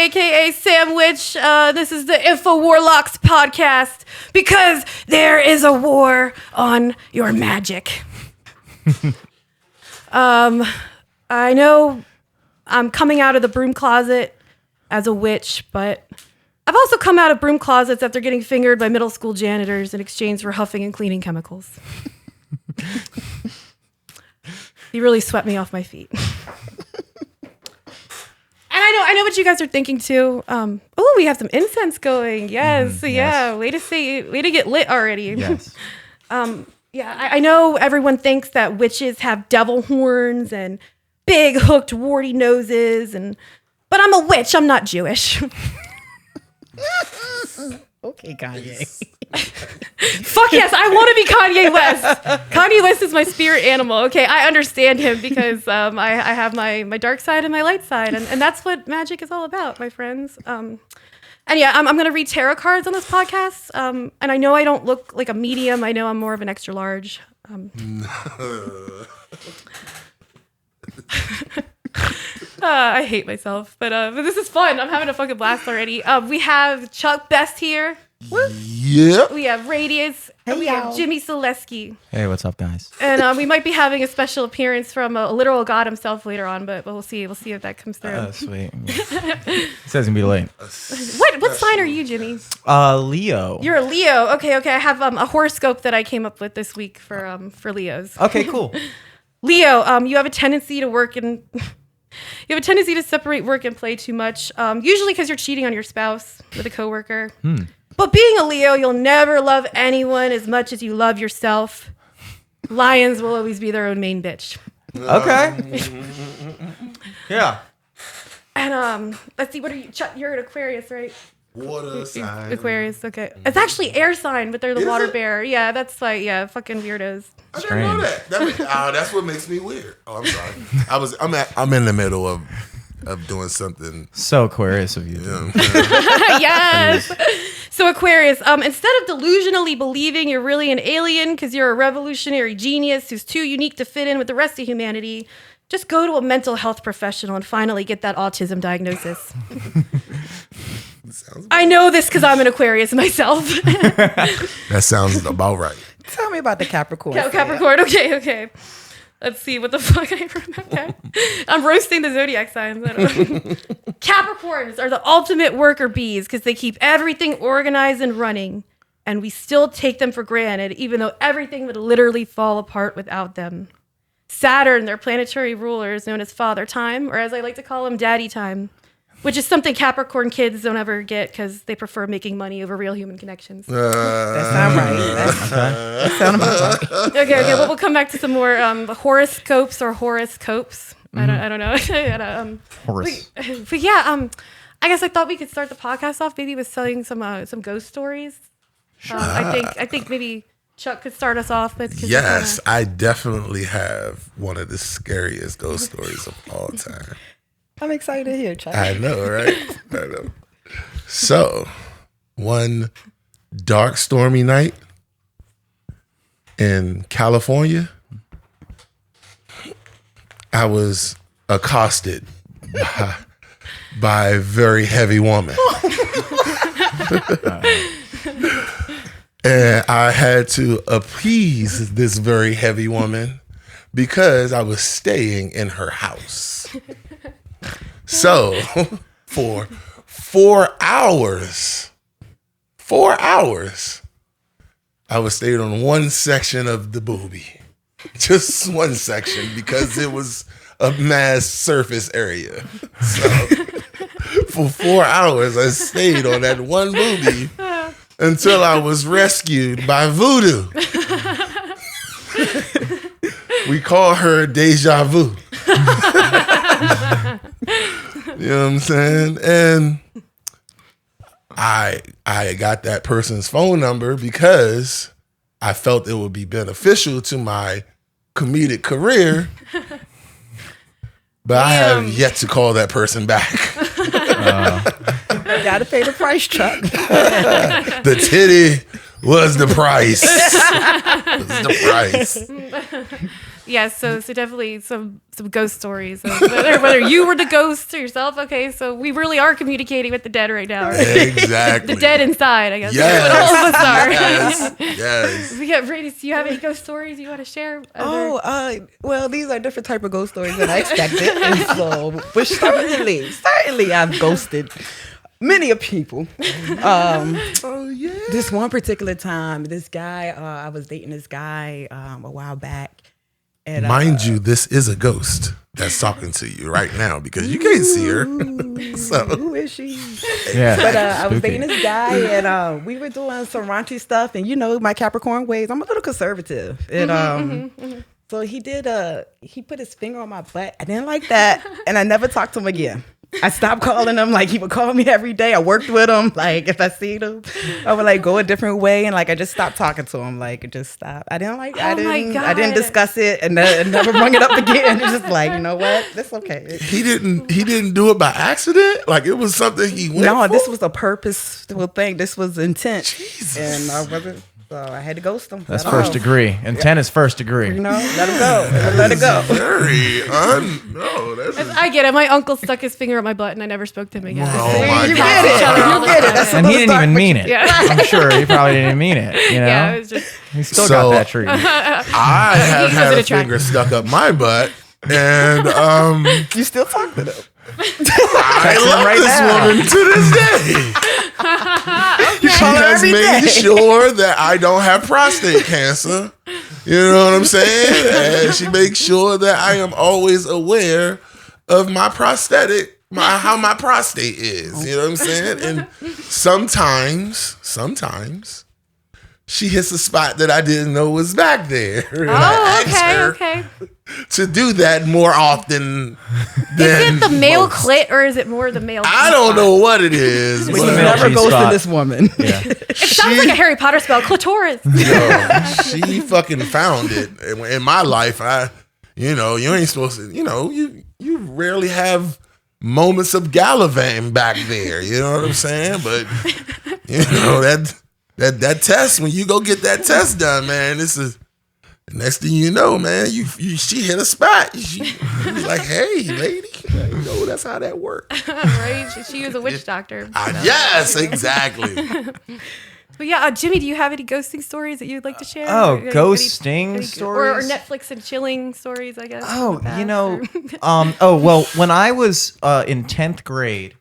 aka Samwitch. This is the InfoWarlocks podcast because there is a war on your magic. I know I'm coming out of the broom closet as a witch, but I've also come out of broom closets after getting fingered by middle school janitors in exchange for huffing and cleaning chemicals. You really swept me off my feet. And I know what you guys are thinking too. Oh, we have some incense going. Yes, yeah. Way to get lit already. Yes. I know everyone thinks that witches have devil horns and big hooked warty noses, but I'm a witch. I'm not Jewish. Okay, Kanye. Fuck yes, I want to be Kanye West. Kanye West is my spirit animal. Okay, I understand him because I have my dark side and my light side, and that's what magic is all about, my friends. And yeah, I'm going to read tarot cards on this podcast. And I know I don't look like a medium. I know I'm more of an extra large. I hate myself, but this is fun. I'm having a fucking blast already. We have Chuck Best here. Yep. We have Raydiant, and we have Jimmy Solesky. Hey, what's up, guys? And we might be having a special appearance from a literal god himself later on, but we'll see. We'll see if that comes through. Sweet. It says gonna be late. What sign are you, Jimmy? Leo. You're a Leo. Okay. I have a horoscope that I came up with this week for Leos. Okay, cool. Leo, you have a tendency to work and you have a tendency to separate work and play too much. Usually because you're cheating on your spouse with a coworker. But being a Leo, you'll never love anyone as much as you love yourself. Lions will always be their own main bitch. Okay. Yeah. And let's see, what are you? You're an Aquarius, right? Water sign. Aquarius, okay. It's actually air sign, but they're the Is water it? bear. Yeah, that's like, fucking weirdos. I didn't know that. That's what makes me weird. Oh, I'm sorry. I'm in the middle of doing something. So Aquarius of you. Yeah. Yes. So Aquarius, instead of delusionally believing you're really an alien because you're a revolutionary genius who's too unique to fit in with the rest of humanity, just go to a mental health professional and finally get that autism diagnosis. I know this because I'm an Aquarius myself. That sounds about right. Tell me about the Capricorn. Capricorn, okay. Let's see what the fuck I remember. I'm roasting the zodiac signs. Capricorns are the ultimate worker bees because they keep everything organized and running, and we still take them for granted, even though everything would literally fall apart without them. Saturn, their planetary ruler, is known as Father Time, or as I like to call him, Daddy Time, which is something Capricorn kids don't ever get because they prefer making money over real human connections. That sounds right. That sounds about right. Okay. Well, we'll come back to some more horoscopes or horoscopes. I don't know. Horus. But yeah, I guess I thought we could start the podcast off maybe with selling some ghost stories. Sure. I think maybe Chuck could start us off with. Yes, I definitely have one of the scariest ghost stories of all time. I'm excited to hear, Chuck. I know, right? I know. So, one dark, stormy night in California, I was accosted by a very heavy woman. And I had to appease this very heavy woman because I was staying in her house. So, for 4 hours, I was staying on one section of the boobie. Just one section because it was a mass surface area. So, for 4 hours, I stayed on that one boobie until I was rescued by Voodoo. We call her Deja Vu. You know what I'm saying? And I got that person's phone number because I felt it would be beneficial to my comedic career. But I have yet to call that person back. Gotta pay the price, Chuck. The titty was the price. Was the price. Yeah, so definitely some ghost stories. Of whether you were the ghost or yourself. Okay, so we really are communicating with the dead right now. Right? Exactly. The dead inside, I guess. Yes. That's what all of us are. Yes. We got Brady. Do you have any ghost stories you want to share? Well, these are different type of ghost stories than I expected. And so, but certainly I've ghosted many of people. Oh yeah. This one particular time, this guy, I was dating this guy a while back. And, Mind you, this is a ghost that's talking to you right now because you can't see her. So who is she? Yeah. But I was Spooky. dating this guy, and we were doing some raunchy stuff. And you know, my Capricorn ways, I'm a little conservative. And so he put his finger on my butt. I didn't like that, and I never talked to him again. I stopped calling him. Like, he would call me every day. I worked with him. Like, if I see him, I would like go a different way, and like I just stopped talking to him. Like, it just stopped. I didn't like. I didn't discuss it, and never bring it up again. It's just like, you know what? That's okay. he didn't do it by accident. Like, it was something he went No, for? this was a purposeful thing. This was intent. Jesus. And I wasn't. So I had to ghost him. That's Let first him go. degree. Intent is first degree. You know, let him go. Let it go. I get it. My uncle stuck his finger up my butt, and I never spoke to him again. Oh my You God. get it. You get it. That's And he didn't even mean it. Yeah. I'm sure he probably didn't even mean it. You know, Yeah, it was just. he still So- got that treatment. I have He had was a attractive. finger stuck up my butt, and You still talk to them. I him love right this now. woman to this day. She call her has every made day. sure that I don't have prostate cancer. You know what I'm saying? And she makes sure that I am always aware of my prosthetic, how my prostate is. You know what I'm saying? And sometimes she hits a spot that I didn't know was back there. And I asked her Okay. to do that more often Is than it the male most. clit, or is it more the male? I don't know what it is. But the you male never G ghosted spot. this woman. Yeah. It sounds like a Harry Potter spell, clitoris. She fucking found it. In my life, you ain't supposed to, you rarely have moments of gallivanting back there. You know what I'm saying? But that test, when you go get that test done, man, this is the next thing you know, man, she hit a spot. She was like, hey, lady, that's how that works. Right? She was a witch doctor. So. Yes, exactly. But yeah, Jimmy, do you have any ghosting stories that you'd like to share? Oh, Any- ghosting or stories? Netflix and chilling stories, I guess. Oh, from the you past, know, or- well, when I was in 10th grade,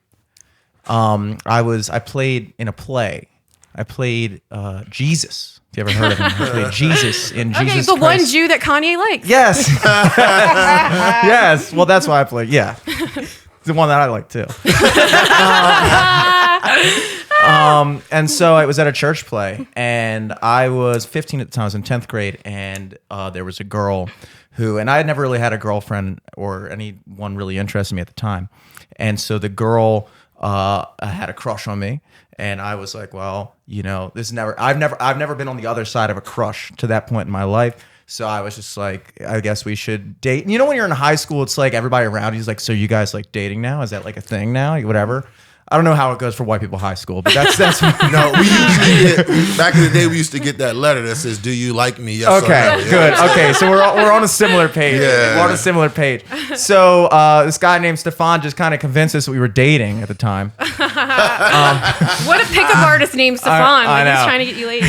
I played in a play. I played Jesus. If you ever heard of him, I played Jesus in Okay, Jesus the one Christ. Jew that Kanye likes. Yes. Yes. Well, that's why I played. Yeah. The one that I like too. And so I was at a church play, and I was 15 at the time. I was in 10th grade, and there was a girl and I had never really had a girlfriend or anyone really interested in me at the time. And so the girl had a crush on me. And I was like, well, I've never been on the other side of a crush to that point in my life. So I was just like, I guess we should date. You know, when you're in high school, it's like everybody around you is like, so you guys like dating now? Is that like a thing now? Whatever. I don't know how it goes for white people high school, but that's No, we usually get, back in the day, we used to get that letter that says, do you like me? Yes or okay. no. Yeah. Good. Okay, so we're on a similar page. Yeah. We're on a similar page. So this guy named Stefan just kind of convinced us that we were dating at the time. What a pickup artist named Stefan. I Like, he's know. trying to get you laid.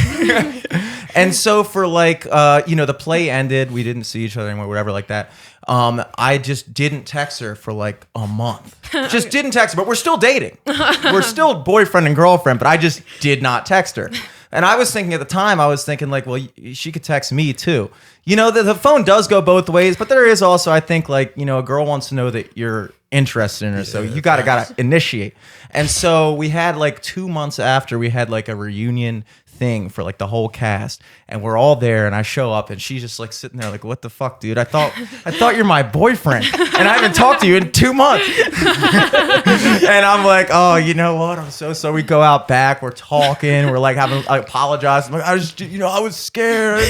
And so for the play ended, we didn't see each other anymore, whatever like that. I just didn't text her for like a month. Just didn't text her, but we're still dating. We're still boyfriend and girlfriend, but I just did not text her. And I was thinking at the time, like, well, she could text me too. You know, the phone does go both ways, but there is also, I think, like, a girl wants to know that you're interested in her, so you gotta initiate. And so we had like 2 months after, we had like a reunion thing for like the whole cast, and we're all there, and I show up, and she's just like sitting there like, what the fuck, dude? I thought you're my boyfriend, and I haven't talked to you in 2 months. And I'm like, oh, you know what? I'm so we go out back, we're talking, we're like I apologize. I'm like, I was scared.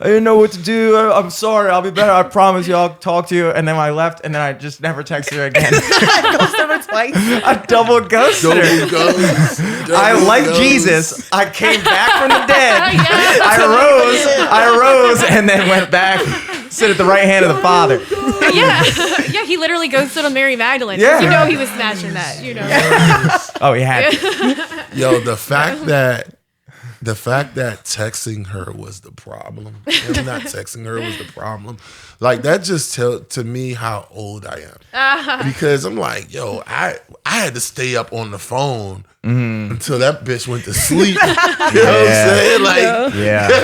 I didn't know what to do. I'm sorry. I'll be better. I promise you. I'll talk to you. And then I left, and then I just never texted her again. Ghosted her twice. I double ghosted her. I like Jesus. I came back from the dead. Yes. I rose, and then went back Sit at the right hand of the Father. Yeah, he literally goes to Mary Magdalene. Yeah. You know he was smashing that. You know. Oh, he had to. Yo, the fact that texting her was the problem. Him not texting her was the problem. Like, that just tell to me how old I am. Because I'm like, yo, I had to stay up on the phone until that bitch went to sleep. You know what I'm saying?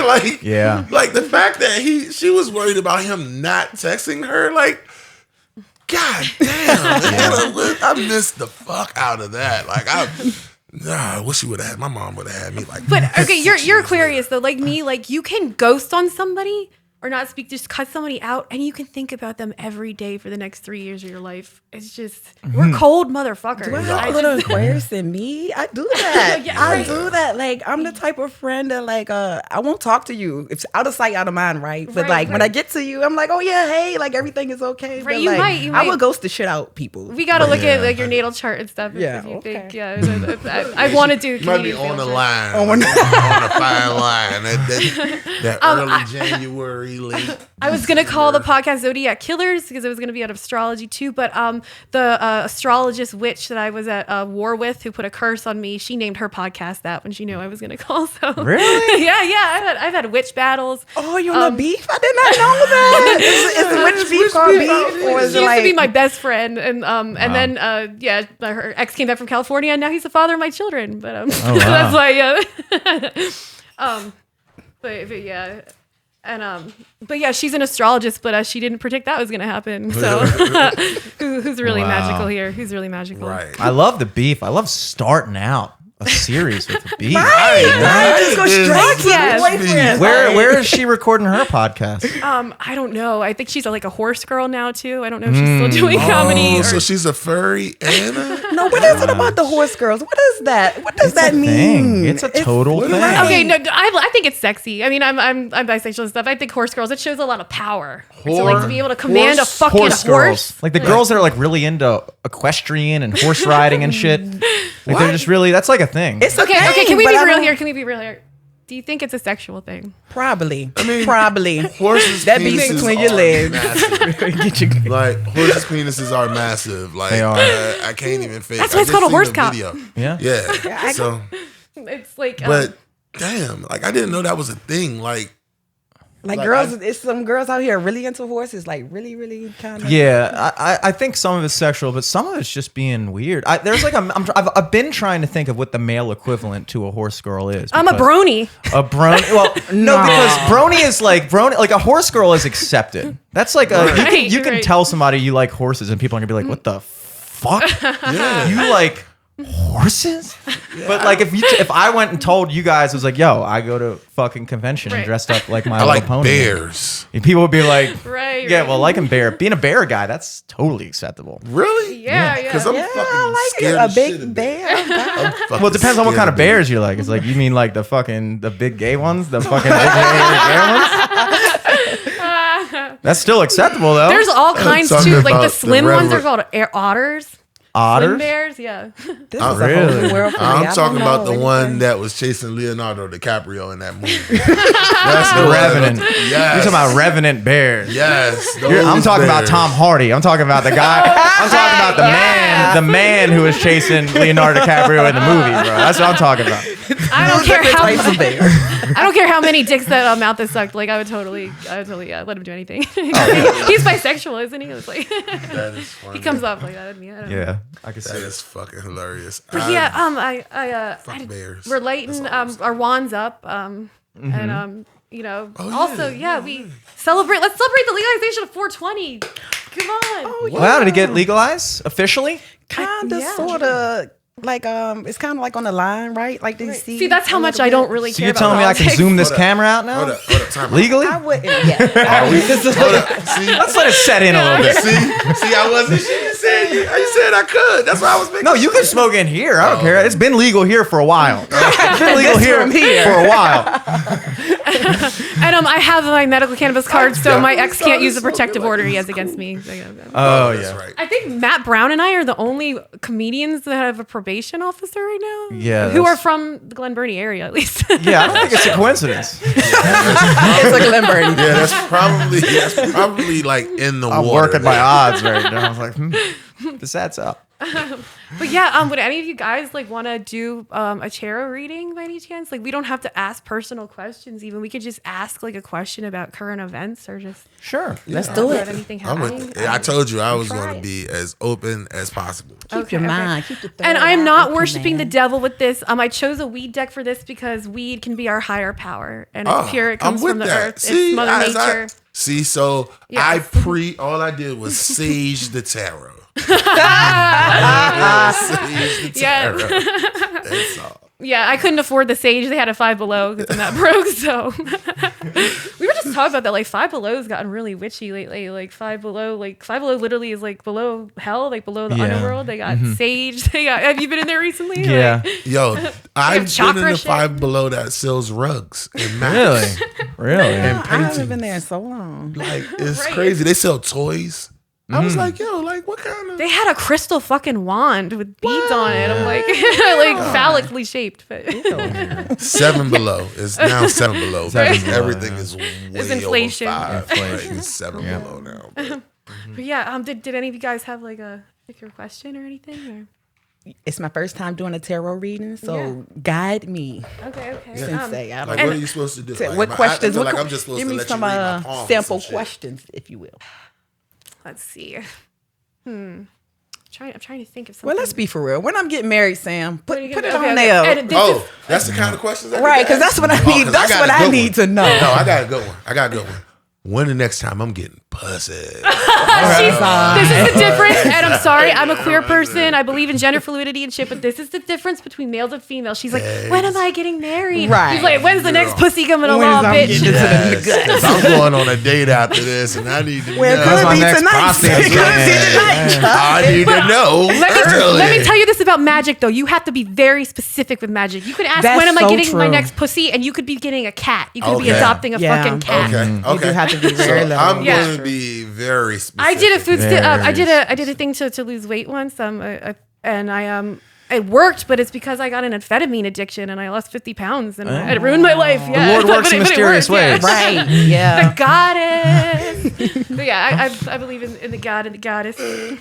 Like, like the fact that she was worried about him not texting her, like, God damn, I missed the fuck out of that. Like, I wish you would have had. My mom would have had me. Like, but okay, you're Aquarius though. Like me, like you can ghost on somebody or not speak, just cut somebody out, and you can think about them every day for the next 3 years of your life. It's just we're cold motherfuckers. Do I have a little Aquarius in me? I do that. I do that. Like, I'm the type of friend that, like, I won't talk to you. It's out of sight, out of mind, right? But when I get to you, I'm like, oh yeah, hey, like everything is okay. Right, but, you like, might. I will ghost the shit out people. We gotta look at like your natal chart and stuff. If you think, I want to do. You might be on the line, on the fine line. That early January, late. I was gonna call the podcast Zodiac Killers because it was gonna be out of astrology too, but the astrologist witch that I was at war with, who put a curse on me, she named her podcast that when she knew I was gonna call. So really, yeah, I've had witch battles. Oh, you're on the beef? I did not know that. Is the witch beef called beef, or is she it used like to be my best friend, and then her ex came back from California, and now he's the father of my children. But that's why but yeah. And but yeah, she's an astrologist, but she didn't predict that was going to happen. So who's really magical here? Who's really magical? Right. I love the beef. I love starting out a series with the beef. right? Just go straight to Yes. the boyfriend. Where is she recording her podcast? I don't know. I think she's like a horse girl now too. I don't know if she's still doing comedy. Oh, so she's a furry Anna? No, what is it about the horse girls? What is that? What does that mean? It's a total thing. Okay, no, I think it's sexy. I mean, I'm bisexual and stuff. I think horse girls, it shows a lot of power. So like to be able to command a fucking horse. Girls. Like the girls that are like really into equestrian and horse riding and shit. Like they're just really, that's like a thing. It's Okay, thing, can we but be I real don't- here? Can we be real here? Do you think it's a sexual thing? Probably. I mean, Probably. Horses' That beats penises between your are legs. massive. Get your Like, horses' penises are massive. Like, They are. I can't even fake. That's why it's I called a just horse seen the cop. video. Yeah. Yeah. So, It's like, but damn, like I didn't know that was a thing. Like girls, it's some girls out here really into horses, like really kind of. Yeah, I think some of it's sexual, but some of it's just being weird. There's like I've been trying to think of what the male equivalent to a horse girl is. I'm a because brony. A brony? Well, no, because brony is like like a horse girl is accepted. That's like you can Right. tell somebody you like horses, and people are gonna be like, "What the fuck? Yeah. You like horses?" But like if I went and told you guys, it was like, "Yo, I go to fucking convention and Right. dressed up like my I little like pony." bears. And people would be like, Right. "Yeah, well, liking being a bear guy, that's totally acceptable." Really? Yeah. Because I'm Yeah, fucking I like scared it. A of shit big of bear. I'm fucking Well, it depends on what scared kind of bears. bears you like. It's like, you mean like the big gay ones? The fucking big gay ones? That's still acceptable though. There's all kinds talking too. Like about the the slim ones are regular- called otters. Slim otters. bears, yeah. This is a whole Really? new world for me. I I'm don't talking about know the one anything. that was chasing Leonardo DiCaprio in that movie. That's The Revenant. Yes. You're talking about Revenant bears. Yes. I'm those talking about bears. Tom Hardy. I'm talking about the guy. I'm talking about the man who was chasing Leonardo DiCaprio in the movie, bro. That's what I'm talking about. I don't care how Types of bear. I don't care how many dicks that mouth is sucked. Like I would totally let him do anything. He's bisexual, isn't he? It's like That is funny. he comes off like that at me. I don't know. Yeah, I can see That it. is fucking hilarious. But yeah, Fuck bears. we're lighting our wands up, and also we celebrate. Let's celebrate the legalization of 420. Come on. Oh, Wow, did it get legalized officially? Kind of, Yeah. sort of. Like it's kind of like on the line, right? Like do you see? See, that's how a much little I bit? don't really So care you're about telling me I can politics. zoom this Hold up. camera out now? Hold up, time out. Legally? I wouldn't. Yeah. This is Hold up. See, Let's let it set in a little bit. see, I wasn't. You said I could. That's why I was making. No, you can smoke in here. I don't care. It's been legal here for a while. It's been legal This here from here. for a while. And I have my medical cannabis card, so my ex can't use the protective order he has against me. Oh, that's yeah. right. I think Matt Brown and I are the only comedians that have a probation officer right now. Yeah, who are that's- from the Glen Burnie area, at least. Yeah, I don't think it's a coincidence. It's like Limburn. Yeah, that's probably like in the I'm water. working my odds right now. I was like, this adds up. But yeah, would any of you guys like want to do a tarot reading by any chance? Like, we don't have to ask personal questions. Even we could just ask like a question about current events or just Sure. Let's do about it. anything I'm happening. with, I told you I was try going to it. be as open as possible. Keep your mind. Keep your third And I'm eye not open, worshiping the man. devil with this. I chose a weed deck for this because weed can be our higher power, and it's Oh, pure. It comes I'm with from the that. earth. See, it's Mother as I- Nature. See, so Yes. all I did was sage the tarot. Sage the Yeah. tarot. That's all. Yeah, I couldn't afford the sage. They had a Five Below because I'm not broke. So we were just talking about that. Like Five Below's gotten really witchy lately. Like Five Below literally is like below hell, like below the Yeah. underworld. They got sage. They got. Have you been in there recently? Yeah. Like, Yo, I've been chakra in the shit. Five Below that sells rugs and mats. Really? And I haven't paintings. been there in so long. Like, it's Right. crazy. They sell toys. I was like, yo, like, what kind of... they had a crystal fucking wand with beads on it. I'm like, like phallically shaped. But Seven Below. It's now Seven Below. Seven Below, Everything yeah. is way It's inflation. over 5. Inflation. Like, it's Seven Below now. But But yeah, did any of you guys have like a question or anything? It's my first time doing a tarot reading, so Yeah. guide me. Or? Okay. Sensei, I don't like, know. what are you supposed to do? Like, What questions? I feel What like I'm just supposed give to me let some you read my palms and sample some shit. questions, if you will. Let's see. I'm trying to think of something. Well, let's be for real. When I'm getting married, Sam, put it Okay, on okay. there. And this Oh, is- that's the kind of questions I Right, need to because that's ask what I you. need. 'Cause That's got what a I good need one. to know. No, I got a good one. When the next time I'm getting pussy? This is the difference, and I'm sorry, I'm a queer person. I believe in gender fluidity and shit, but this is the difference between males and females. She's like, when am I getting married? Right. He's like, when's the next pussy coming When's along, I'm bitch? getting into the Yes, 'cause I'm going on a date after this, and I need to Well, it know. could my be next tonight. prostate It could be scan. tonight. I need to know. Let me tell you this about magic, though. You have to be very specific with magic. You could ask, That's when am I so getting my true. next pussy? And you could be getting a cat. You could be Okay. adopting a Yeah. fucking cat. Okay. You do have to be very So low. I'm Yeah. going to be very specific. I did a food. Very I did a thing to lose weight once. It worked, but it's because I got an amphetamine addiction and I lost 50 pounds and it ruined my life. Yeah, The Lord works in But it mysterious worked, yeah. ways. Right. Yeah. The goddess. But yeah, I believe in the god and the goddess. I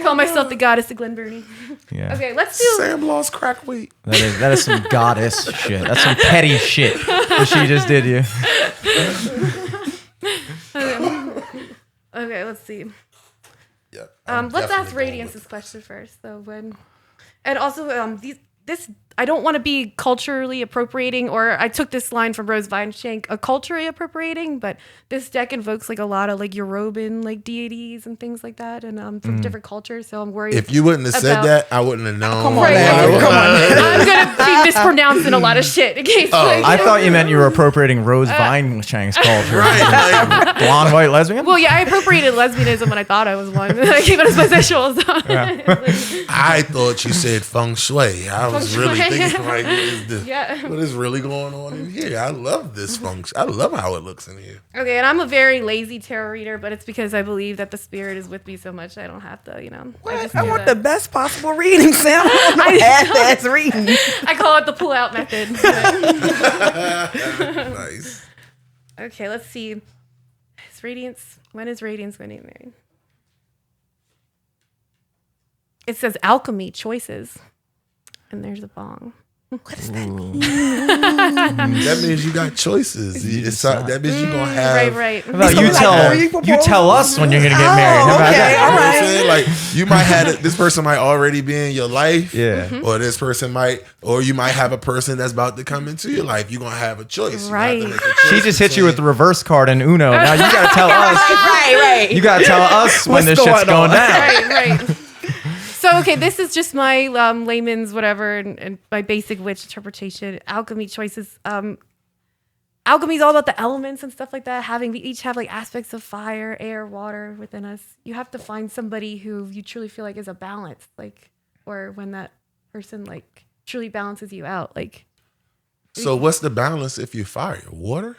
call myself the goddess of Glen Burnie. Yeah. Okay, let's do. Sam lost crack weight. That is some goddess shit. That's some petty shit that she just did you. Okay, let's see. Yeah. Let's ask Radiance this question first. So and also this I don't want to be culturally appropriating, or I took this line from Rose Vineshank, culturally appropriating, but this deck invokes like a lot of like Yoruban like deities and things like that, and from different cultures. So I'm worried. If you wouldn't have said about- that, I wouldn't have known. Come on, Right. man. Come on. I'm gonna be mispronouncing a lot of shit in case. like, I thought you meant you were appropriating Rose Vineshank's culture. Right. Like, Blonde, white, lesbian? well, yeah, I appropriated lesbianism when I thought I was one. I came out as bisexual. So. I thought you said feng shui. I was Feng really shui. thinking, like, Yeah. what is really going on in here? I love this feng shui. I love how it looks in here. Okay, and I'm a very lazy tarot reader, but it's because I believe that the spirit is with me so much I don't have to, I just I do want that. the best possible reading, Sam. I want no half-ass reading. I call it the pull-out method. Nice. Okay, let's see. When is Radiance going to get married? It says alchemy choices. And there's a bong. What does that mean? That means you got choices. That means you're going to have. Right. How about So you like, tell are you you tell us when you're gonna get married? How about okay, that? all You know what I'm right. saying? Like, you might have this person might already be in your life. Yeah. Mm-hmm. Or this person might, or you might have a person that's about to come into your life. You're going to have a choice. You have to Right. make a choice She just hit you with the between- reverse card in Uno. Now you gotta tell us. Right. You gotta tell us when What's this shit's going going on? down. Right. So, okay, this is just my layman's whatever and my basic witch interpretation. Alchemy choices. Alchemy is all about the elements and stuff like that. We each have like aspects of fire, air, water within us. You have to find somebody who you truly feel like is a balance, like, or when that person like truly balances you out. Like, So what's the balance if you fire? Water?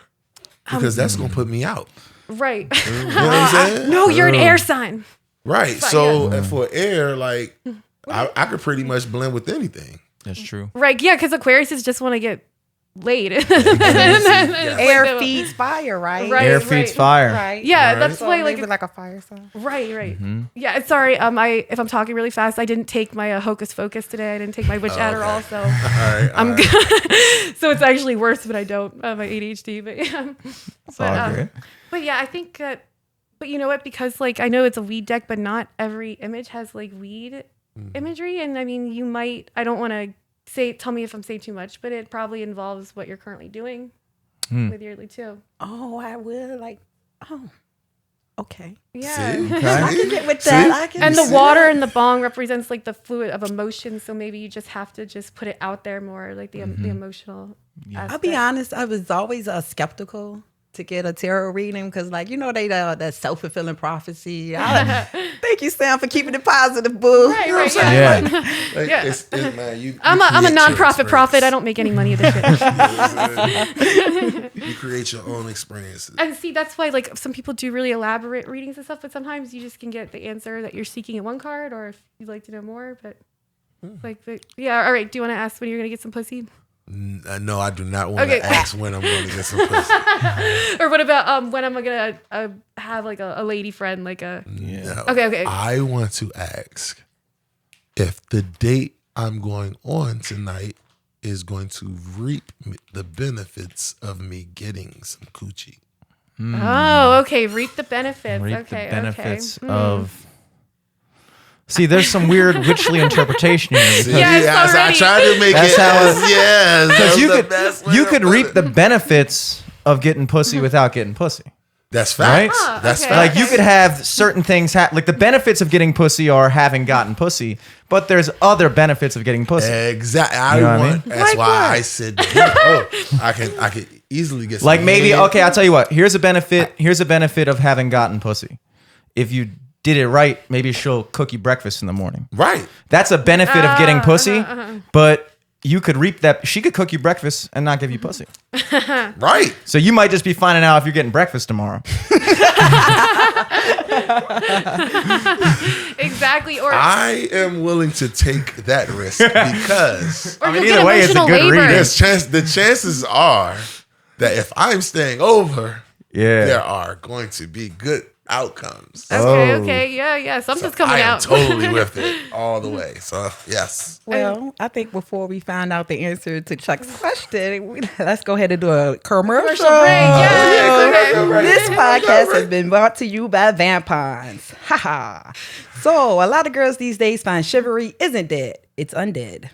Because that's gonna put me out. Right. You know what I'm saying? No, you're an air sign. Right. So and for air, like I could pretty much blend with anything. That's true. Right. Yeah, because Aquariuses just want to get laid. Air feeds fire, right? Right. Air feeds fire. Right. Yeah, Right. that's So why maybe like like a fire sign. right. Yeah, sorry. If I'm talking really fast, I didn't take my Hocus Focus today. I didn't take my witch Adderall, so All right. I'm good. So it's actually worse when I don't have my ADHD. But yeah, all good. but yeah, I think that. But you know what? Because like I know it's a weed deck, but not every image has like weed imagery, and I mean you might. I don't want to tell me if I'm saying too much, but it probably involves what you're currently doing with yearly too. Oh, I will like. Oh, okay. Yeah. See? I Okay. can get with that. I can. And the water in the bong represents like the fluid of emotion, so maybe you just have to just put it out there more, like the emotional. I'll be honest. I was always skeptical to get a tarot reading because, like, you know, they that self-fulfilling prophecy. Thank you, Sam, for keeping it positive, boo. Right, You know what right, I'm saying? Yeah. Like, Yeah. it's, man, you I'm a create your non-profit prophet. I experience. don't make any money of this shit. You create your own experiences. And see, that's why like some people do really elaborate readings and stuff, but sometimes you just can get the answer that you're seeking in one card, or if you'd like to know more. But yeah, all right. Do you want to ask when you're gonna get some pussy? No, I do not want Okay. to ask when I'm going to get some pussy. Or what about when I'm gonna have like a lady friend, like a No. Okay. I want to ask if the date I'm going on tonight is going to reap the benefits of me getting some coochie. Oh, okay. Reap the benefits. Reap Okay, the benefits okay. of. See, there's some weird witchly interpretation here. See, Yes, I already. tried to make That's it how as, yes. Because that was the best way you to could put reap it. the benefits of getting pussy without getting pussy. That's facts. Right? That's Okay. facts. Like you could have certain things like the benefits of getting pussy are having gotten pussy, but there's other benefits of getting pussy. Exactly. You know what I mean? That's Like why what? I said, I could easily get some Like maybe head. okay, I'll tell you what. Here's a benefit. Here's a benefit of having gotten pussy. If you did it right, maybe she'll cook you breakfast in the morning. Right. That's a benefit of getting pussy, but you could reap that. She could cook you breakfast and not give you pussy. Right. So you might just be finding out if you're getting breakfast tomorrow. Exactly. Or I am willing to take that risk because or I mean, you'll either get way, it's a emotional good labor. reading. the chances are that if I'm staying over, Yeah. there are going to be good outcomes. Okay, yeah. Something's coming I am out. totally with it all the way. So yes. Well, I think before we find out the answer to Chuck's question, let's go ahead and do a commercial. Commercial break. Yes, okay. This podcast has been brought to you by Vampons. Haha. So, a lot of girls these days find chivalry isn't dead, it's undead.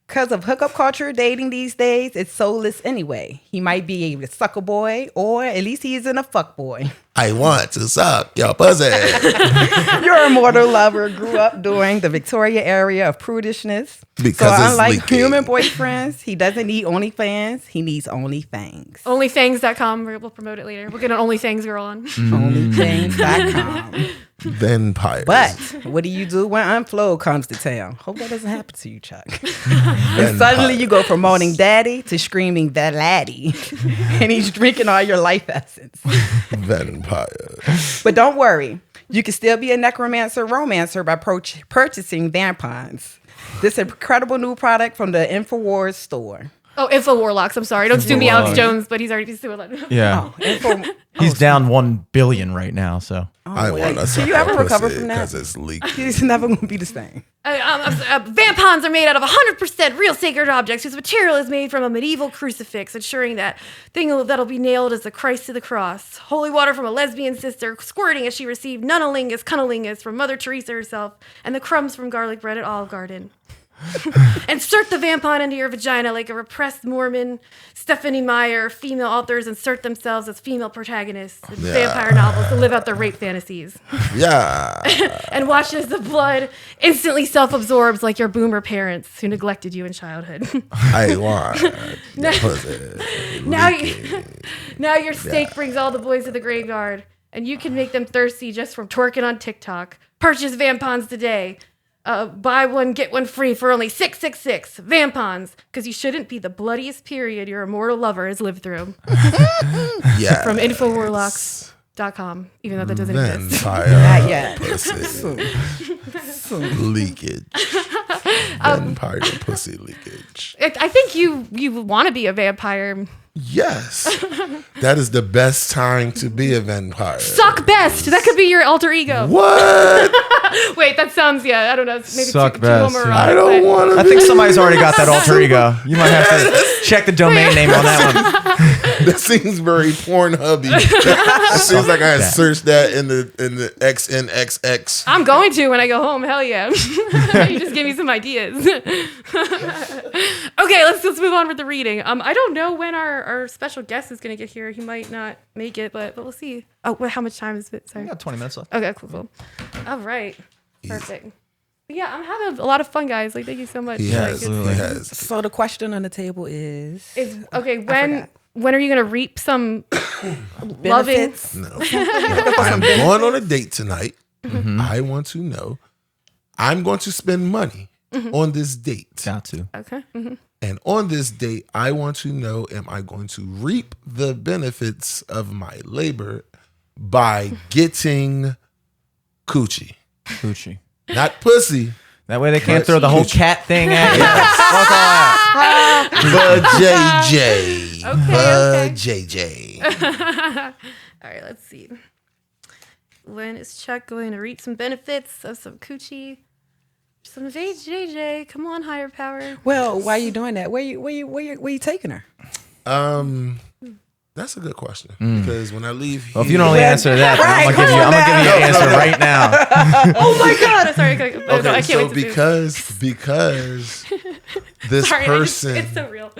Because of hookup culture dating these days, it's soulless anyway. He might be a sucker boy, or at least he isn't a fuck boy. I want to suck your pussy. Your immortal lover grew up during the Victoria era of prudishness. Because so it's unlike leaking. human boyfriends, he doesn't need OnlyFans. He needs OnlyFangs. Onlyfangs.com. We'll promote it later. We'll get an OnlyFangs girl on. OnlyFans.com. Vampires. But what do you do when Unflow comes to town? Hope that doesn't happen to you, Chuck. And suddenly you go from moaning daddy to screaming that laddie. And he's drinking all your life essence. Vampires. But don't worry. You can still be a romancer by purchasing Vampons. This incredible new product from the InfoWarlocks store. Oh, InfoWarlocks. I'm sorry. Don't sue me, Alex Jones, but he's already sued. Yeah. Info- He's down 1 billion right now, so. I want to suck Can you ever your recover pussy from that? because it's leaking. He's never going to be the same. Vampons are made out of 100% real sacred objects whose material is made from a medieval crucifix, ensuring that thing that'll be nailed is the Christ to the cross. Holy water from a lesbian sister squirting as she received nunnalingus cunnilingus from Mother Teresa herself, and the crumbs from garlic bread at Olive Garden. Insert the vampon into your vagina like a repressed Mormon. Stephanie Meyer, female authors insert themselves as female protagonists in vampire novels to live out their rape fantasies. Yeah. And watch as the blood instantly self-absorbs like your boomer parents who neglected you in childhood. I want your pussy. Now your steak brings all the boys to the graveyard, and you can make them thirsty just from twerking on TikTok. Purchase Vampons today. buy one, get one free for only $666. Vampons, because you shouldn't be the bloodiest period your immortal lover has lived through. Yeah. From InfoWarlocks.com, even though that doesn't exist. Vampire Not yet. pussy leakage. Vampire pussy leakage. I think you want to be a vampire. Yes. That is the best time to be a vampire. Suck best. That could be your alter ego. What? Wait, that sounds, I don't know. Maybe Suck too best, homoerotic, yeah. I don't but- want to. I think somebody's already got that alter ego. You might have to check the domain name on that one. That seems very Pornhubby. It seems like I had searched that in the XNXX. I'm going to when I go home. Hell yeah. You just gave me some ideas. Okay, let's move on with the reading. I don't know when our special guest is going to get here. He might not make it, but we'll see. Oh, how much time is it? Sorry. We got 20 minutes left. Okay, cool. All right. Perfect. Yeah, I'm having a lot of fun, guys. Like, thank you so much. He Like, has. it's- He has. So the question on the table is okay, forgot. when are you going to reap some loving? benefits. No. I'm going on a date tonight. I want to know. I'm going to spend money on this date. Got to. Okay. And on this date, I want to know, am I going to reap the benefits of my labor by getting coochie? Coochie. Not pussy, That way they can't throw the whole cat thing at you. Fuck all that. but JJ. Okay. JJ. All right, let's see. When is Chuck going to reap some benefits of some coochie? Some JJ. Come on, higher power. Well, why are you doing that? Where you taking her? That's a good question. Because when I leave Well, if here, you don't only answer that, then I'm gonna give you an answer right now. Oh my God! Sorry, I can't so wait to do because this Sorry, person, it's so real.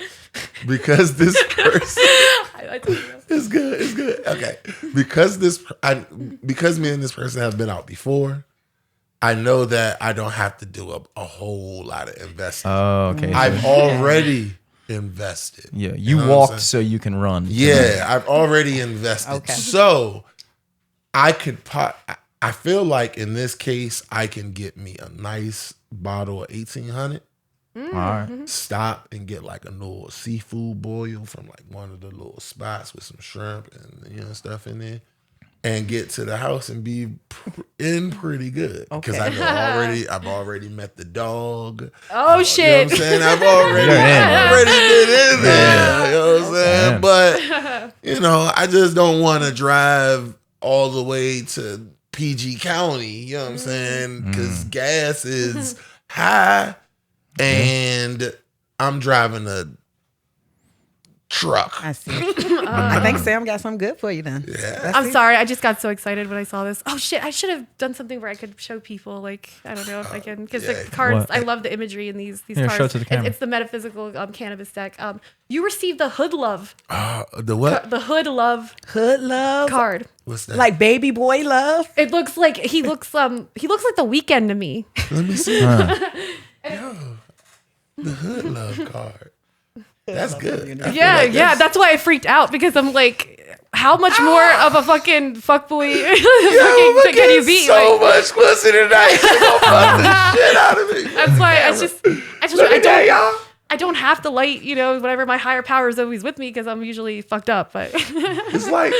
because this person I totally know. it's good. Okay, because me and this person have been out before, I know that I don't have to do a whole lot of investing. Oh, okay. I've already invested. Yeah, you know what I'm walked saying? so you can run. Yeah, I've already invested. Okay. So I could I feel like in this case, I can get me a nice bottle of 1800. All right. Stop and get like a little seafood boil from like one of the little spots with some shrimp and stuff in there, and get to the house and be in pretty good because I know I've already met the dog. Oh shit! You know what I'm saying? I've already been in there. You know what I'm saying? But I just don't want to drive all the way to PG County. You know what I'm saying? Because gas is high, and I'm driving a truck. I see. I think Sam got something good for you then. Yeah. I'm sorry. I just got so excited when I saw this. Oh shit! I should have done something where I could show people. Like, I don't know if I can, because the cards. What? I love the imagery in these Here, cards. show it to the camera. It's the metaphysical cannabis deck. You received the Hoodlove. The what? The Hoodlove Hood love, card. What's that? like baby boy love. It looks like he looks like The Weeknd to me. Let me see. The Hoodlove card. That's good. I feel Yeah, like yeah. That's why I freaked out, because I'm like, how much more of a fucking fuckboy can you be? So much pussy tonight. She gonna fuck the shit out of me. That's why Look at that, y'all. I don't have to light, whatever. My higher power is always with me because I'm usually fucked up. But It's like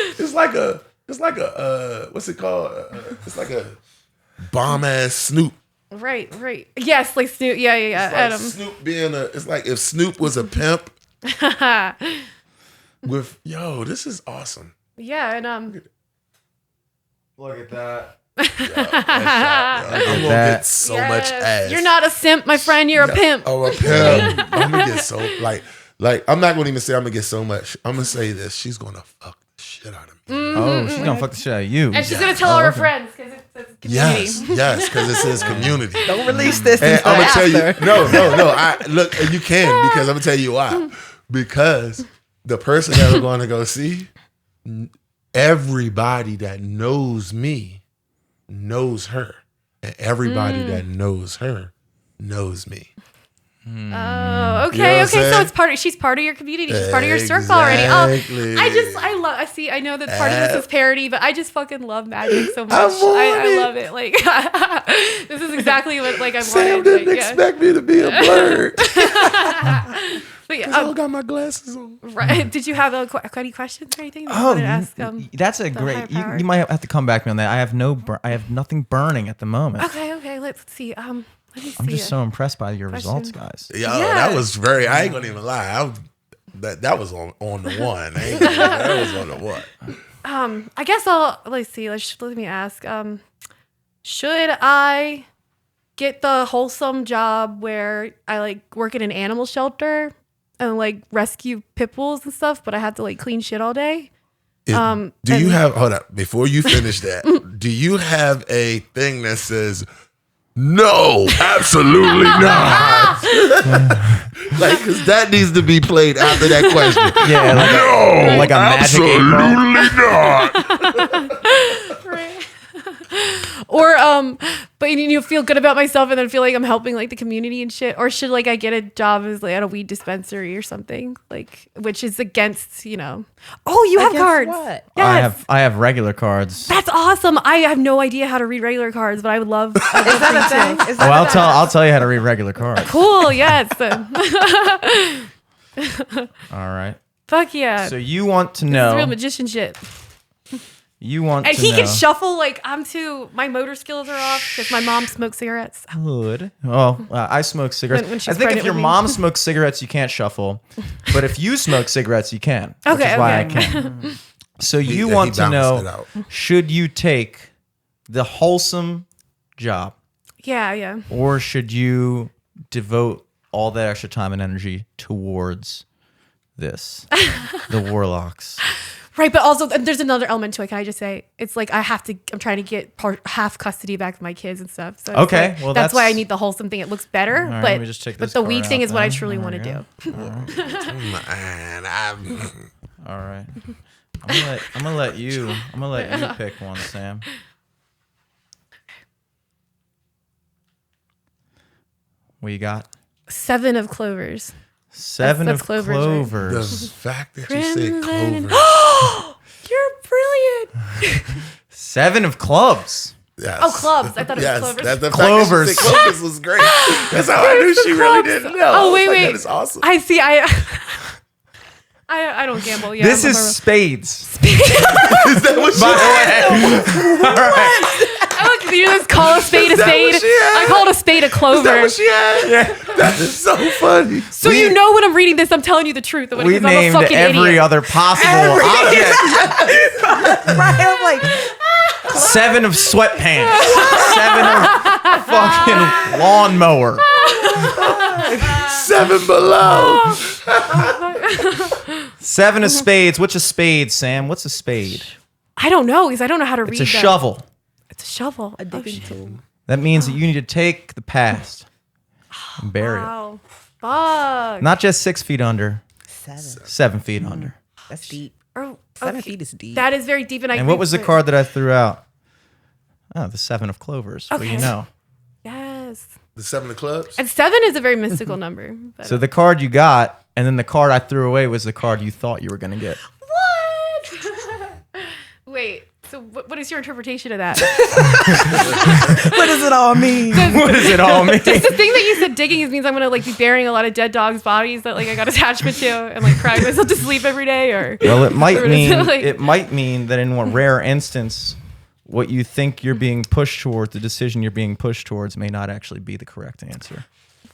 a what's it called? It's like a bomb ass Snoop. right. Yes, like Snoop. Yeah. It's like Adam. Snoop being it's like if Snoop was a pimp with this is awesome. Yeah, and Look at that. I'm gonna get so much ass. You're not a simp, my friend. You're a pimp. Oh, a pimp. I'm gonna get so like I'm not gonna even say I'm gonna get so much. I'm gonna say this. She's gonna fuck the shit out of me. Oh, she's gonna fuck the shit out of you. And she's gonna tell all her friends because it's community. Yes, because it says community. Don't release this. And until I'm gonna tell you, after. no. I look, you can, because I'm gonna tell you why. Because the person that we're going to go see, everybody that knows me knows her, and everybody that knows her knows me. Oh, okay, You know what I'm okay. So saying? it's part of, she's part of your community. She's part of your circle already. Exactly. Oh, I see. I know that part of this is parody, but I just fucking love magic so much. I'm on I it. love it. Like this is exactly what I Sam wanted. didn't Like, expect me to be a blurred. But I yeah, don't got my glasses on. right. Did you have any questions or anything that you wanted to ask? That's a the great. higher You, power? you might have to come back to me on that. I have I have nothing burning at the moment. Okay. Let's see. Let me see. I'm just so impressed by your results, Question. guys. Yo, Yeah. that was very. I ain't gonna even lie. That was on the one. I ain't gonna lie, that was on the one. I guess let's see. Let me ask. Should I get the wholesome job where I like work in an animal shelter and like rescue pit bulls and stuff, but I have to like clean shit all day? Do you have? Hold up. Before you finish that, do you have a thing that says? No, absolutely not. Like, because that needs to be played after that question. Yeah, like a magic 8 ball. Absolutely not. Right. Or but you feel good about myself and then feel like I'm helping like the community and shit. Or should like I get a job as like at a weed dispensary or something, like which is against, Oh, you have Against cards. what? Yes. I have regular cards. That's awesome. I have no idea how to read regular cards, but I would love. Is that a thing? Is Oh, that I'll tell you how to read regular cards. Cool. Yes. All right. Fuck yeah. So you want to This is real know? magician shit. You want And to he know? can shuffle like my motor skills are off because my mom smokes cigarettes. Good. Well, I smoke cigarettes. When she's I think if pregnant your with me. mom smokes cigarettes, you can't shuffle. But if you smoke cigarettes, you can. Which Okay, is why I okay. can. So you He want to balanced it know, out. should you take the wholesome job Yeah. or should you devote all that extra time and energy towards this? The Warlocks. Right, but also there's another element to it. Can I just say it's like I'm trying to get half custody back of my kids and stuff. So it's Okay, like, well, that's why I that's- need the wholesome thing. It looks better, right, but let me just take this the card weed thing out is what I then. truly There want we to go. do. Man, All right. I'm gonna let you pick one, Sam. What you got? 7 of clovers. Seven that's of clovers, right? clovers. the fact that you said Crimson. clover. You're brilliant. 7 of clubs. Yes. Oh, clubs. I thought it was Yes, clovers. that the Clovers. fact that you said clovers was great. That's how I knew she really clubs. didn't know. Oh, I was wait. That is awesome. I see. I don't gamble. Yeah, This I'm is a- spades. Is that what she had? I look, you just call a spade a that what spade. she had? I called a spade a Is that clover. what she had? That is so funny. So you know when I'm reading this, I'm telling you the truth. We because I'm a named fucking every idiot. other possible object. right? I'm like, 7 of sweatpants. 7 of fucking lawnmower. 7 below. 7 of spades. What's a spade, Sam? What's a spade? I don't know because I don't know how to read. It's a that. shovel. It's a shovel. a digging tool. That means that you need to take the past and bury it. Wow. Fuck. Not just 6 feet under, 7. 7 feet under. That's deep. Oh, 7 okay. feet is deep. That is very deep. And what was the card that I threw out? Oh, the 7 of clovers. What do you Okay. know? Yes. The 7 of clubs. And 7 is a very mystical number. But So the card you got, and then the card I threw away was the card you thought you were going to get. what? Wait. So what is your interpretation of that? What does it all mean? What does it all mean? The thing that you said digging means I'm gonna like be burying a lot of dead dogs' bodies that like I got attachment to and like crying myself to sleep every day or Well, it might Or is it mean like- it might mean that in one rare instance, what you think you're being pushed towards, the decision you're being pushed towards, may not actually be the correct answer.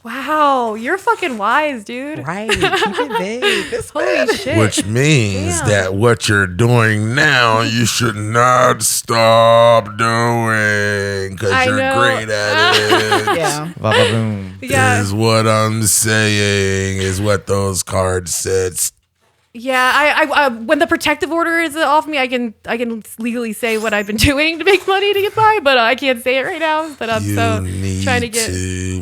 wow, you're fucking wise, dude. Right. Keep it vague. This Holy shit. Which means Damn. that what you're doing now, you should not stop doing because I you're know. great at it. Yeah. Va-va-boom. Yeah. Is what I'm saying, is what those cards said. Yeah, I when the protective order is off me, I can legally say what I've been doing to make money to get by, but I can't say it right now. But I'm You so need trying to get.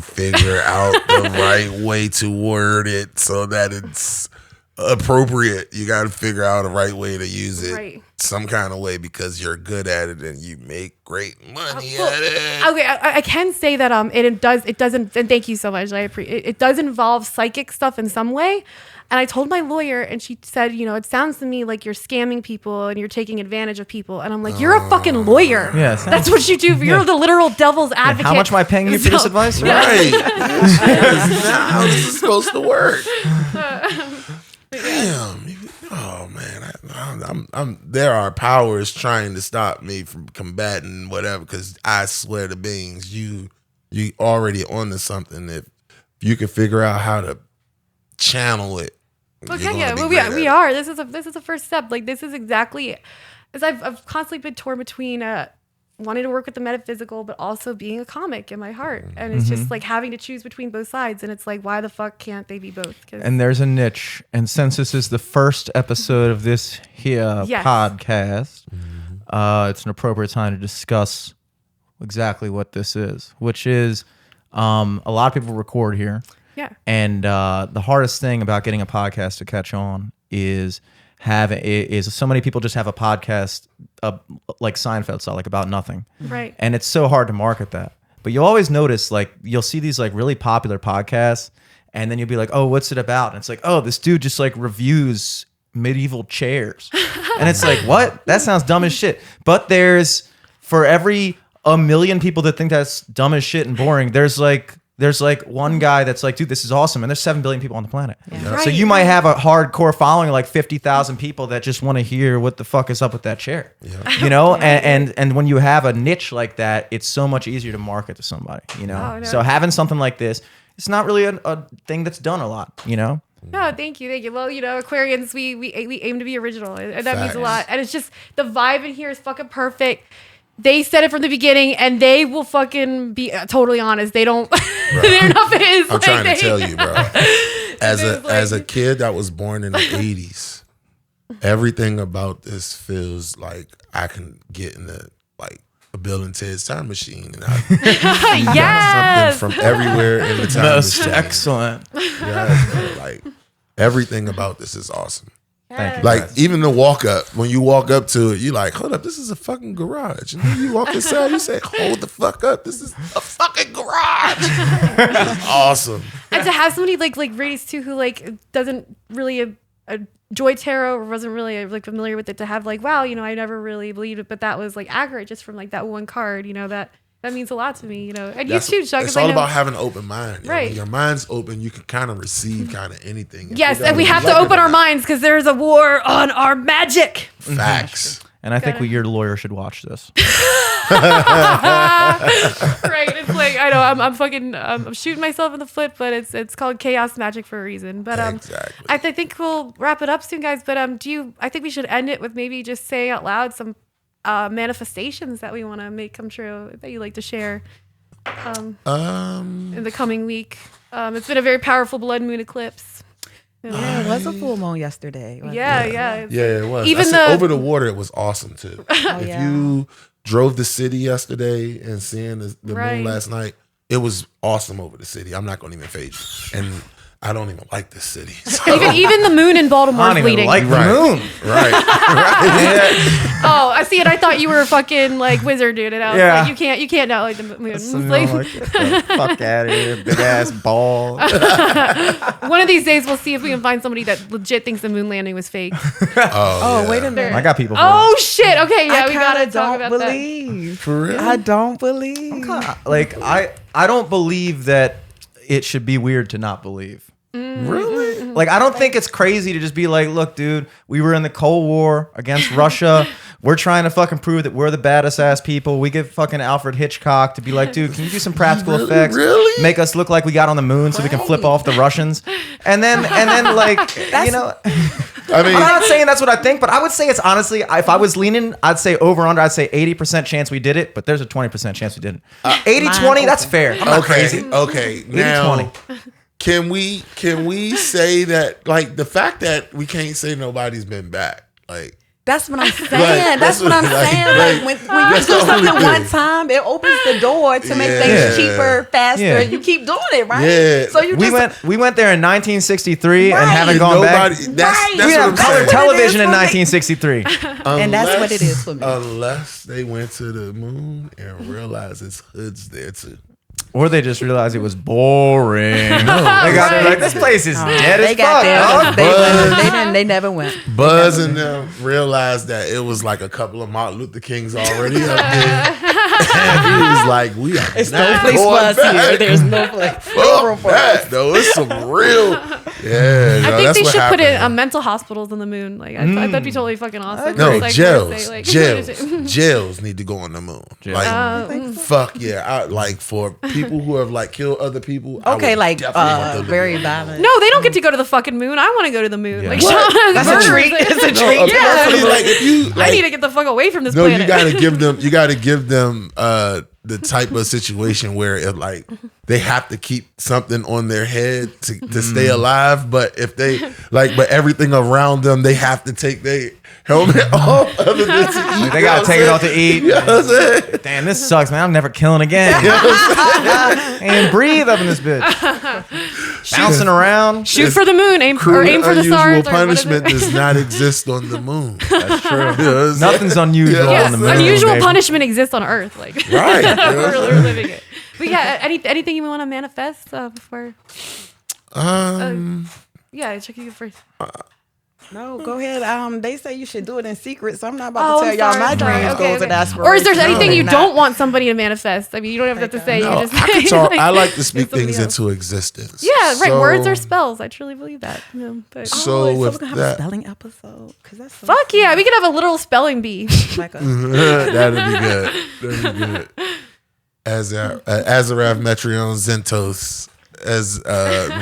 figure out the right way to word it so that it's appropriate. You got to figure out a right way to use it Right. some kind of way because you're good at it and you make great money Well, at it. Okay, I can say that it doesn't, and thank you so much. I appreciate it does involve psychic stuff in some way. And I told my lawyer, and she said, it sounds to me like you're scamming people and you're taking advantage of people. And I'm like, you're a fucking lawyer. Yes. That's what you do. You're the literal devil's advocate. How much am I paying you for this advice? Right. That's not how this is supposed to work. Damn. Oh man, I'm. There are powers trying to stop me from combating whatever. Because I swear to beings, you already onto something. If you can figure out how to channel it. Okay, yeah, well, we are. This is a first step. Like, this is exactly, as I've constantly been torn between wanting to work with the metaphysical, but also being a comic in my heart, and it's just like having to choose between both sides. And it's like, why the fuck can't they be both? And there's a niche. And since this is the first episode of this here podcast, it's an appropriate time to discuss exactly what this is, which is a lot of people record here. Yeah. And the hardest thing about getting a podcast to catch on is so many people just have a podcast like Seinfeld style, like about nothing. Right. And it's so hard to market that. But you'll always notice, like, you'll see these like really popular podcasts, and then you'll be like, oh, what's it about? And it's like, oh, this dude just like reviews medieval chairs. And it's like, what? That sounds dumb as shit. But for every 1 million people that think that's dumb as shit and boring, there's like one guy that's like, dude, this is awesome. And there's 7 billion people on the planet. Yeah. So you might have a hardcore following, like 50,000 people that just want to hear what the fuck is up with that chair. Yeah. And when you have a niche like that, it's so much easier to market to somebody, Oh, no. So having something like this, it's not really a thing that's done a lot, No, thank you. Well, Aquarians, we aim to be original, and that means a lot. And it's just, the vibe in here is fucking perfect. They said it from the beginning, and they will fucking be totally honest. They don't. They're not fizz. I'm trying to tell you, bro. As a kid that was born in the 80s, everything about this feels like I can get in a Bill and Ted's time machine, and I yes, something from everywhere in the time Most machine. excellent. Yes, like everything about this is awesome. Thank you. Like, even the walk up, when you walk up to it, you like, hold up, this is a fucking garage. And then you walk inside, you say, hold the fuck up, this is a fucking garage. It's awesome. And to have somebody like Radius too, who like doesn't really enjoy tarot or wasn't really like familiar with it, to have like, wow, I never really believed it, but that was like accurate just from like that one card, that means a lot to me, And you too, Chuck. It's all about having an open mind. Right. When your mind's open, you can kind of receive kind of anything. Yes, and we have to open our minds because there's a war on our magic. Facts. And I think your lawyer should watch this. Right. It's like, I know I'm fucking I'm shooting myself in the foot, but it's called chaos magic for a reason. But Exactly. I think we'll wrap it up soon, guys. But I think we should end it with maybe just saying out loud some manifestations that we want to make come true that you like to share in the coming week. It's been a very powerful blood moon eclipse. Yeah, it was a full moon yesterday. Yeah. It was. Even over the water, it was awesome too. If yeah. you drove the city yesterday and seeing the moon last night, it was awesome over the city. I'm not going to even fade you. And I don't even like this city. So. Even the moon in Baltimore I is don't even bleeding. like the moon. Right. Oh, I see it. I thought you were a fucking like wizard, dude. And I was Yeah. like, you can't not like the moon. It's Like, like, get the fuck out of here, big ass ball. one of these days, we'll see if we can find somebody that legit thinks the moon landing was fake. Oh, yeah. wait a minute. I got people. For Oh shit! Okay, yeah, I we gotta kinda talk don't about that. believe. For real? I don't believe. Like I don't believe that it should be weird to not believe. Really? Like, I don't think it's crazy to just be like, look, dude, we were in the Cold War against Russia. We're trying to fucking prove that we're the baddest ass people. We get fucking Alfred Hitchcock to be like, dude, can you do some practical effects? Really? Make us look like we got on the moon so we can flip off the Russians. And then like, I mean, I'm not saying that's what I think, but I would say it's honestly, if I was leaning, I'd say over under, I'd say 80% chance we did it, but there's a 20% chance we didn't. 80-20, that's fair. I'm not crazy. Okay. Now, 80-20. can we say that, like, the fact that we can't say nobody's been back, like, That's what I'm saying. That's what I'm saying. Like when you do something one time, it opens the door to make things cheaper, faster. Yeah. You keep doing it, right? Yeah. So you we went there in 1963 and Right. haven't gone back. That's We what have I'm color saying. television in for me. 1963. And that's what it is for me. Unless they went to the moon and realized it's hoods there too. Or they just realized it was boring. They got there like, this place is dead as They got fuck. there. dog. They never went. Buzz and them realized that it was like a couple of Martin Luther Kings already up there. And he was like, we are It's not no place for going us back. here. There's no place. Fuck room for that, us. though. It's some real. Yeah, I no, think that's they what should put in happened. mental hospitals on the moon. Like that'd be totally fucking awesome. No, It's like, jails. like, Jails need to go on the moon. Like, fuck yeah. Like, for people who have, like, killed other people. I Okay, would like definitely want them to very be on the moon. violent. No, they don't get to go to the fucking moon. I want to go to the moon. Yeah. Like, What? Sean, That's a murderers. treat. It's a No, treat. apparently, like, if you, I like, need to get the fuck away from this no, planet. you gotta give them the type of situation where it, like, they have to keep something on their head to stay alive, but if they but everything around them, they have to take their helmet off other than to eat. They gotta take it off to eat. You know what I'm saying? Damn, this sucks, man. I'm never killing again. And breathe up in this bitch. Bouncing around. Shoot for the moon, aim for the Unusual stars. punishment does not exist on the moon. That's true. You know what I'm saying? Nothing's unusual Yeah, on the moon. unusual baby. punishment exists on Earth. Like, Right. we're living it. But yeah, anything you want to manifest before? Yeah, check you first. No, go ahead. They say you should do it in secret, so I'm not about to tell y'all my sorry. dreams, Okay, goals, and okay. aspirations. Or is there anything No, you they're don't not. want somebody to manifest? I mean, you don't have to say. No, You just I can talk. I like to it's speak somebody things else. into existence. Yeah, right. So- Words are spells. I truly believe that. Yeah, but So we're with gonna have a that, spelling episode, because that's so fuck yeah, we could have a literal spelling bee. like a, that'd be good. That'd be good. Azarath Metrion Zentos, as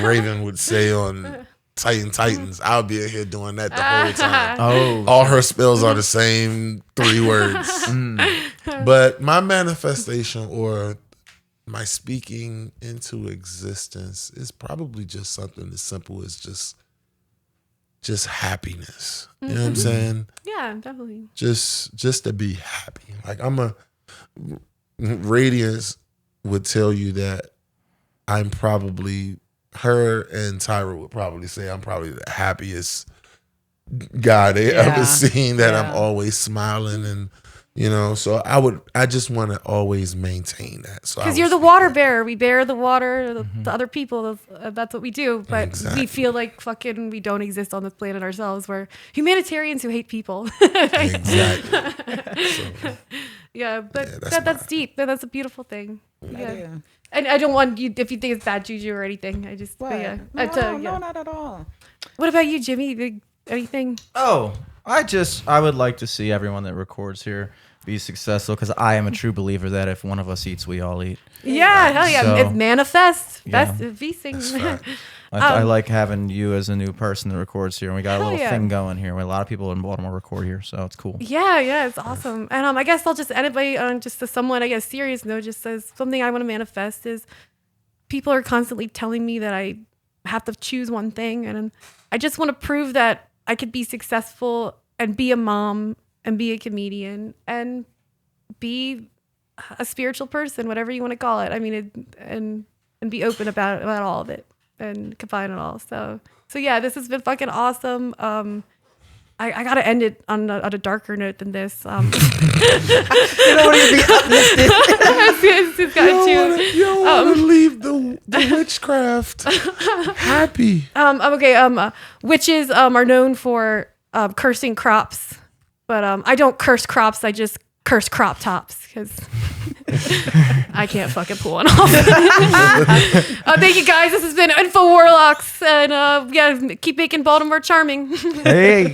Raven would say on Titans. I'll be in here doing that the whole time. Oh. All her spells are the same 3 words. But my manifestation or my speaking into existence is probably just something as simple as just happiness. You know what I'm saying? Yeah, definitely. Just to be happy. Like, Radiance would tell you that I'm probably, her and Tyra would probably say I'm probably the happiest guy they ever seen, that I'm always smiling, and so I just want to always maintain that. So Because you're the water bearer. We bear the water to other people. That's what we do. But Exactly. we feel like fucking we don't exist on this planet ourselves. We're humanitarians who hate people. Exactly. So, Yeah, but Yeah, that's deep. That's a beautiful thing. Yeah. yeah. And I don't want you, if you think it's bad juju or anything. I just, What? but yeah. No, Yeah. not at all. What about you, Jimmy? Anything? Oh, I would like to see everyone that records here be successful, because I am a true believer that if one of us eats, we all eat. Yeah, hell yeah. So- It's manifest. Yeah. That's VSing. I like having you as a new person that records here, and we got a Hell little yeah. thing going here. A lot of people in Baltimore record here, so it's cool. Yeah, it's awesome. And I guess I'll just end it by just a somewhat, I guess, serious note. Just says something I want to manifest is people are constantly telling me that I have to choose one thing, and I just want to prove that I could be successful and be a mom and be a comedian and be a spiritual person, whatever you want to call it. I mean, and be open about all of it and combine it all. So yeah, this has been fucking awesome. I gotta end it on a darker note than this. You don't want to be uplifted. It's got too. you don't want to leave the witchcraft happy. Okay. Witches are known for cursing crops, but I don't curse crops. I just curse crop tops because I can't fucking pull one off. Thank you guys. This has been InfoWarlocks, and yeah, keep making Baltimore charming. Hey.